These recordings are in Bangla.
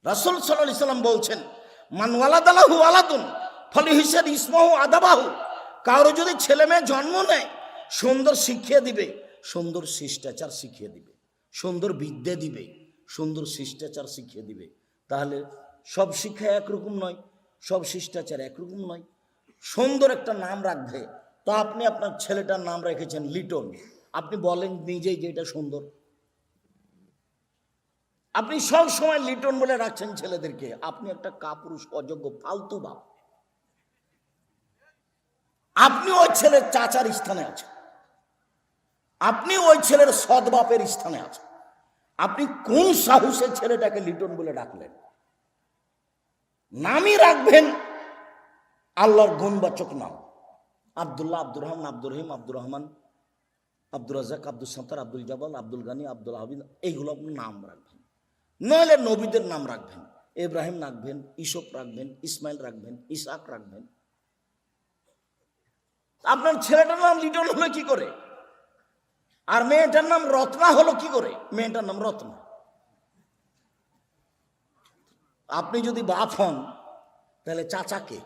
রাসূল সাল্লাল্লাহু আলাইহি সাল্লাম বলছেন, মান ওয়ালাদালাহু ওয়ালাদুন ফালিহিসান ইসমাহু আদাবাহু। কারো যদি ছেলে মেয়ে জন্ম নেয়, সুন্দর শিখিয়ে দিবে, সুন্দর শিষ্টাচার শিখিয়ে দিবে, সুন্দর বিদ্যা দিবে, সুন্দর শিষ্টাচার শিখিয়ে দিবে। তাহলে সব শিক্ষা একরকম নয়, সব শিষ্টাচার একরকম নয়। সুন্দর একটা নাম রাখবে, তো আপনি আপনার ছেলেটার নাম রেখেছেন লিটন। আপনি বলেন নিজেই যে এটা সুন্দর। আপনি সব সময় লিটন বলে রাখছেন ছেলেদেরকে। আপনি একটা কাপুরুষ, অযোগ্য, ফালতু বাপ। আপনি ওই ছেলের চাচার স্থানে আছেন, আপনি ওই ছেলের সৎবাপের স্থানে আছেন। আপনি কোন সাহসে ছেলেটাকে লিটন বলে ডাকলেন? নামই রাখবেন আল্লাহর গুণবাচক নাম। আব্দুল্লাহ, আব্দুর রহমান, আব্দুর রহিম, আব্দুর রহমান, আব্দুর রাজাক, আব্দুল সাত্তার, আব্দুল জাবাল, আব্দুল গানি, আব্দুল হাবিব, এইগুলো আপনি নাম রাখবেন। নইলে নবীদের নাম রাখবেন, ইব্রাহিম রাখবেন, ইসুফ রাখবেন, ইসমাইল রাখবেন, ইসহাক রাখবেন। আপনার ছেলেটার নাম লিটন হলো কি করে? আর মেয়েটার নাম রত্না হলো কি করে? মেয়েটার নাম রত্না। আপনি যদি বাপ হন তাহলে চাচাকে,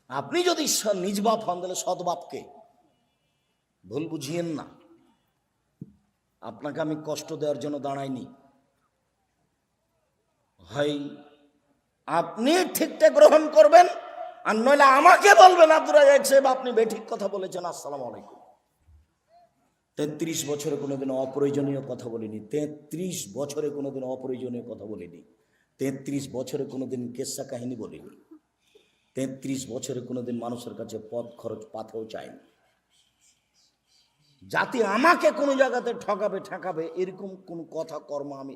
আপনি যদি নিজ বাপ হন তাহলে সৎ বাপকে। ভুল বুঝিয়েন না, আপনাকে আমি কষ্ট দেওয়ার জন্য দাঁড়াইনি। হয় আপনি ঠিকঠাক গ্রহণ করবেন, আর নইলে আমাকে বলবেন আব্দুর রাজাক সাহেব আপনি বেঠিক কথা বলেছেন, আসসালামু আলাইকুম। 33 বছরে কোনোদিন অপ্রয়োজনীয় কথা বলিনি, 33 বছরে কোনোদিন অপ্রয়োজনীয় কথা বলিনি, 33 বছরে কোনোদিন কেসা কাহিনী বলিনি, 33 বছরে কোনোদিন মানুষের কাছে পথ খরচ পাথেও চাইনি। জাতি আমাকে কোনো জায়গাতে ঠকাবে ঠেকাবে এরকম কোন কথা কর্ম আমি